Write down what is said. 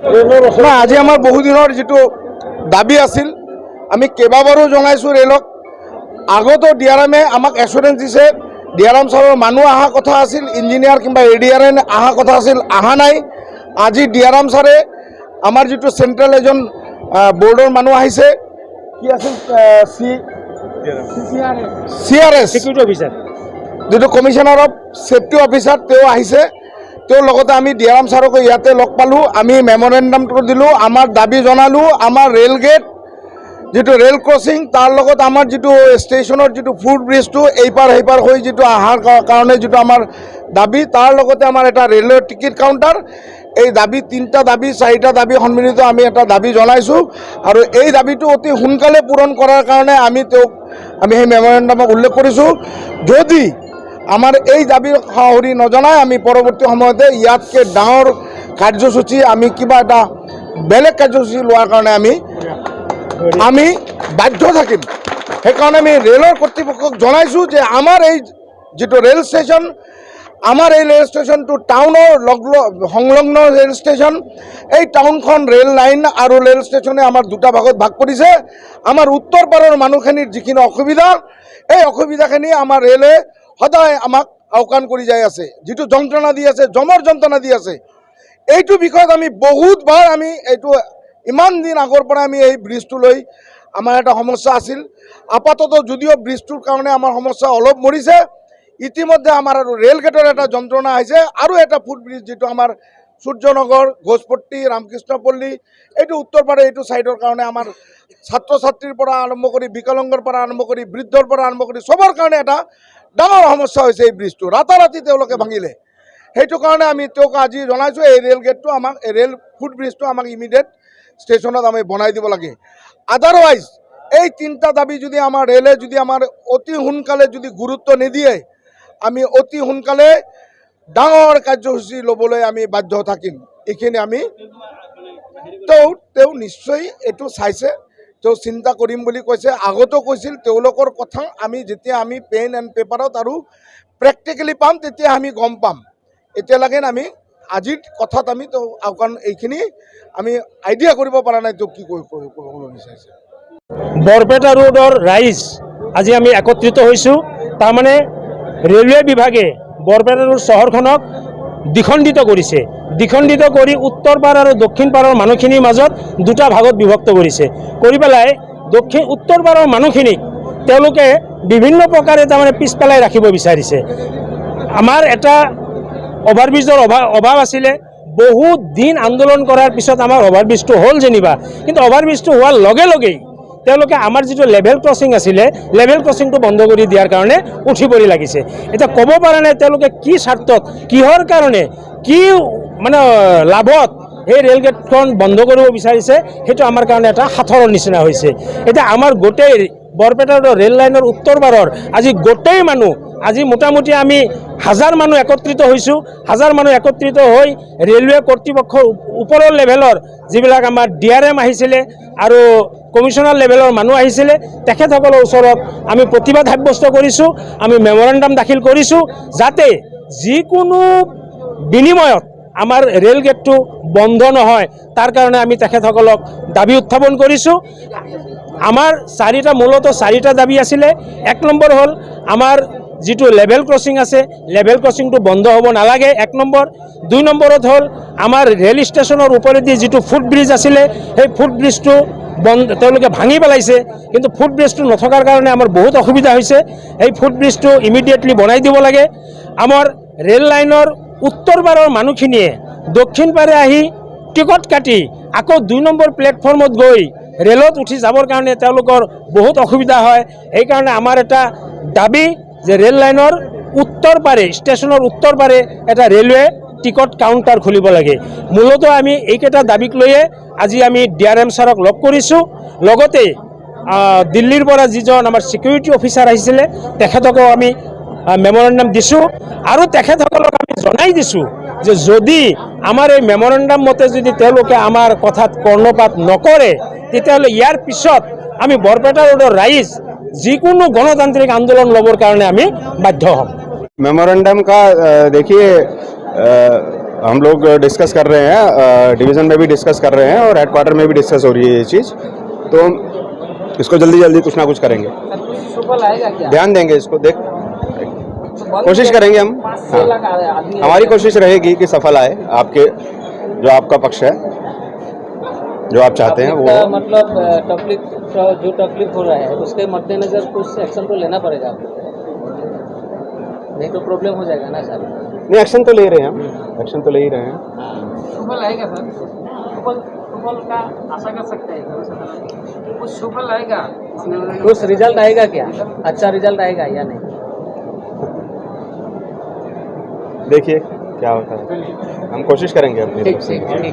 না আজি আমাৰ বহুদিনৰ যিটো দাবী আছিল আমি কেইবাবাৰো জনাইছোঁ ৰেলক। আগতো ডিআৰএমে আমাক এচুৰেঞ্চ দিছে, ডিআৰএম ছাৰৰ মানুহ অহা কথা আছিল, ইঞ্জিনিয়াৰ কিংবা এডিআৰএম অহা কথা আছিল, অহা নাই। আজি ডিআৰএম ছাৰে আমাৰ যিটো চেণ্ট্ৰেল এজন বৰ্ডৰ মানুহ আহিছে, কি আছিল CRS সিকিউৰিটি অফিচাৰ যিটো কমিশনাৰ অফ ছেফটি অফিচাৰ তেওঁ আহিছে। তেওঁৰ লগতে আমি ডিআৰএম ছাৰক ইয়াতে লগ পালোঁ, আমি মেমৰেণ্ডামটো দিলোঁ, আমাৰ দাবী জনালোঁ। আমাৰ ৰেল গেট যিটো ৰেল ক্ৰছিং তাৰ লগত আমাৰ যিটো ষ্টেচনৰ যিটো ফুট ব্ৰিজটো এইপাৰ সেইপাৰ হৈ যিটো অহাৰ কাৰণে যিটো আমাৰ দাবী, তাৰ লগতে আমাৰ এটা ৰেলৰ টিকেট কাউণ্টাৰ, এই দাবী তিনিটা দাবী চাৰিটা দাবী সন্মিলিত আমি এটা দাবী জনাইছোঁ। আৰু এই দাবীটো অতি সোনকালে পূৰণ কৰাৰ কাৰণে আমি সেই মেমৰেণ্ডামত উল্লেখ কৰিছোঁ। যদি আমাৰ এই দাবী সাহৰি নজনায় আমি পৰৱৰ্তী সময়তে ইয়াতকৈ ডাঙৰ কাৰ্যসূচী আমি কিবা এটা বেলেগ কাৰ্যসূচী লোৱাৰ কাৰণে আমি বাধ্য থাকিম। সেইকাৰণে আমি ৰেলৰ কৰ্তৃপক্ষক জনাইছোঁ যে আমাৰ এই যিটো ৰেল ষ্টেচন, আমাৰ এই ৰেল ষ্টেচনটো টাউনৰ সংলগ্ন ৰেল ষ্টেচন। এই টাউনখন ৰেল লাইন আৰু ৰেল ষ্টেচনে আমাৰ দুটা ভাগত ভাগ কৰিছে। আমাৰ উত্তৰ পাৰৰ মানুহখিনিৰ যিখিনি অসুবিধা, এই অসুবিধাখিনি আমাৰ ৰেলে সদায় আমাক আওকাণ কৰি যাই আছে, যিটো যন্ত্ৰণা দি আছে, জমৰ যন্ত্ৰণা দি আছে। এইটো বিষয়ত আমি বহুতবাৰ এইটো ইমান দিন আগৰ পৰা আমি এই ব্ৰিজটো লৈ আমাৰ এটা সমস্যা আছিল। আপাতত যদিও ব্ৰিজটোৰ কাৰণে আমাৰ সমস্যা অলপ মৰিছে, ইতিমধ্যে আমাৰ আৰু ৰেল গেটৰ এটা যন্ত্ৰণা আহিছে। আৰু এটা ফুট ব্ৰিজ যিটো আমাৰ সূৰ্যনগৰ, ঘোষপট্টি, ৰামকৃষ্ণপল্লী, এইটো উত্তৰ পাৰে এইটো ছাইডৰ কাৰণে আমাৰ ছাত্ৰ ছাত্ৰীৰ পৰা আৰম্ভ কৰি বিকলাংগৰ পৰা আৰম্ভ কৰি বৃদ্ধৰ পৰা আৰম্ভ কৰি চবৰ কাৰণে এটা ডাঙৰ সমস্যা হৈছে এই ব্ৰিজটো। ৰাতাৰাতি তেওঁলোকে ভাঙিলে। সেইটো কাৰণে আমি তেওঁক আজি জনাইছোঁ এই ৰেল গেটটো আমাক, এই ৰেল ফুট ব্ৰিজটো আমাক ইমিডিয়েট ষ্টেচনত আমি বনাই দিব লাগে। আদাৰৱাইজ এই তিনিটা দাবী যদি আমাৰ ৰেলে যদি আমাৰ অতি সোনকালে যদি গুৰুত্ব নিদিয়ে, আমি অতি সোনকালে ডাঙৰ কাৰ্যসূচী ল'বলৈ আমি বাধ্য থাকিম। এইখিনি আমি তেওঁ নিশ্চয় এইটো চাইছে, তেওঁ চিন্তা কৰিম বুলি কৈছে, আগতো কৈছিল। তেওঁলোকৰ কথা আমি যেতিয়া আমি পেন এণ্ড পেপাৰত আৰু প্ৰেক্টিকেলি পাম তেতিয়া আমি গম পাম। এতিয়ালৈকে আমি আজিৰ কথাত আমি আওকাণ এইখিনি আমি আইডিয়া কৰিব পৰা নাই তেওঁ কি ক'ব বিচাৰিছে। বৰপেটা ৰোডৰ ৰাইজ আজি আমি একত্ৰিত হৈছোঁ। তাৰমানে ৰেলৱে বিভাগে বৰপেটা ৰোড চহৰখনক দ্বিখণ্ডিত কৰিছে। দ্বিখণ্ডিত কৰি উত্তৰ পাৰ আৰু দক্ষিণ পাৰৰ মানুহখিনিৰ মাজত দুটা ভাগত বিভক্ত কৰি পেলাই উত্তৰ পাৰৰ মানুহখিনিক তেওঁলোকে বিভিন্ন প্ৰকাৰে তাৰমানে পিছ পেলাই ৰাখিব বিচাৰিছে। আমাৰ এটা অভাৰব্ৰিজৰ অভাৱ আছিলে। বহুত দিন আন্দোলন কৰাৰ পিছত আমাৰ অভাৰব্ৰিজটো হ'ল যেনিবা, কিন্তু অভাৰব্ৰিজটো হোৱাৰ লগে লগেই তেওঁলোকে আমাৰ যিটো লেভেল ক্ৰছিং আছিলে, লেভেল ক্ৰছিংটো বন্ধ কৰি দিয়াৰ কাৰণে উঠি পৰি লাগিছে। এতিয়া ক'ব পৰা নাই তেওঁলোকে কি স্বাৰ্থত, কিহৰ কাৰণে, কি মানে লাভত এই ৰেলগেটখন বন্ধ কৰিব বিচাৰিছে, সেইটো আমাৰ কাৰণে এটা সাঁথৰৰ নিচিনা হৈছে। এতিয়া আমাৰ গোটেই বৰপেটা ৰেল লাইনৰ উত্তৰ পাৰৰ আজি গোটেই মানুহ, আজি মোটামুটি আমি 1000 মানুহ একত্ৰিত হৈছোঁ। 1000 মানুহ একত্ৰিত হৈ ৰেলৱে কৰ্তৃপক্ষৰ ওপৰৰ লেভেলৰ যিবিলাক আমাৰ ডিআৰএম আহিছিলে আৰু কমিশনাৰ লেভেলৰ মানুহ আহিছিলে, তেখেতসকলৰ ওচৰত আমি প্ৰতিবাদ সাব্যস্ত কৰিছোঁ। আমি মেমৰেণ্ডাম দাখিল কৰিছোঁ যাতে যিকোনো বিনিময়ত আমাৰ ৰেল গেটটো বন্ধ নহয়, তাৰ কাৰণে আমি তেখেতসকলক দাবী উত্থাপন কৰিছোঁ। আমাৰ মূলতঃ চাৰিটা দাবী আছিলে। 1 নম্বৰ হ'ল আমাৰ যিটো লেভেল ক্ৰছিং আছে, লেভেল ক্ৰছিংটো বন্ধ হ'ব নালাগে, 1 নম্বৰ। 2 নম্বৰত হ'ল আমাৰ ৰেল ষ্টেচনৰ ওপৰেদি যিটো ফুট ব্ৰিজ আছিলে, সেই ফুট ব্ৰিজটো তেওঁলোকে ভাঙি পেলাইছে। কিন্তু ফুট ব্ৰিজটো নথকাৰ কাৰণে আমাৰ বহুত অসুবিধা হৈছে। এই ফুট ব্ৰিজটো ইমিডিয়েটলি বনাই দিব লাগে। আমাৰ ৰেল লাইনৰ উত্তৰ পাৰৰ মানুহখিনিয়ে দক্ষিণ পাৰে আহি টিকট কাটি আকৌ 2 নম্বৰ প্লেটফৰ্মত গৈ ৰেলত উঠি যাবৰ কাৰণে তেওঁলোকৰ বহুত অসুবিধা হয়। সেইকাৰণে আমাৰ এটা দাবী যে ৰেল লাইনৰ উত্তৰ পাৰে, ষ্টেচনৰ উত্তৰ পাৰে এটা ৰেলৱে টিকট কাউণ্টাৰ খুলিব লাগে। মূলতঃ আমি এইকেইটা দাবীক লৈয়ে আজি আমি ডিআৰএম ছাৰক লগ কৰিছোঁ। লগতে দিল্লীৰ পৰা যিজন আমাৰ ছিকিউৰিটি অফিচাৰ আহিছিলে তেখেতকো আমি মেমৰেণ্ডাম দিছোঁ। আৰু তেখেতসকলক আমি জনাই দিছোঁ যে যদি আমাৰ এই মেমৰেণ্ডাম মতে যদি তেওঁলোকে আমাৰ কথাত কৰ্ণপাত নকৰে, তেতিয়াহ'লে ইয়াৰ পিছত আমি বৰপেটা ৰোডৰ ৰাইজ যিকোনো গণতান্ত্ৰিক আন্দোলন ল'বৰ কাৰণে আমি বাধ্য হ'ম। मेमोरेंडम का देखिए हम लोग डिस्कस कर रहे हैं, डिवीज़न में भी डिस्कस कर रहे हैं और हेडक्वार्टर में भी डिस्कस हो रही है ये चीज़, तो इसको जल्दी जल्दी कुछ ना कुछ करेंगे, सुफल आएगा क्या? ध्यान देंगे इसको, कोशिश करेंगे हम। हाँ, हमारी कोशिश रहेगी कि सफल आए, आपके जो आपका पक्ष है, जो आप चाहते हैं वो। मतलब तकलीफ हो रहा है उसके मद्देनजर कुछ एक्शन तो लेना पड़ेगा आपको, नहीं तो प्रॉब्लम हो जाएगा ना सर। नहीं, एक्शन तो ले रहे हैं हम, एक्शन तो ले ही रहे हैं। सुफल आएगा सर, सुफल का आशा कर सकते हैं कुछ सुफल आएगा, कुछ रिजल्ट आएगा क्या? अच्छा रिजल्ट आएगा या नहीं? देखिए क्या होता है, हम कोशिश करेंगे अपनी तरफ से। ठीक है।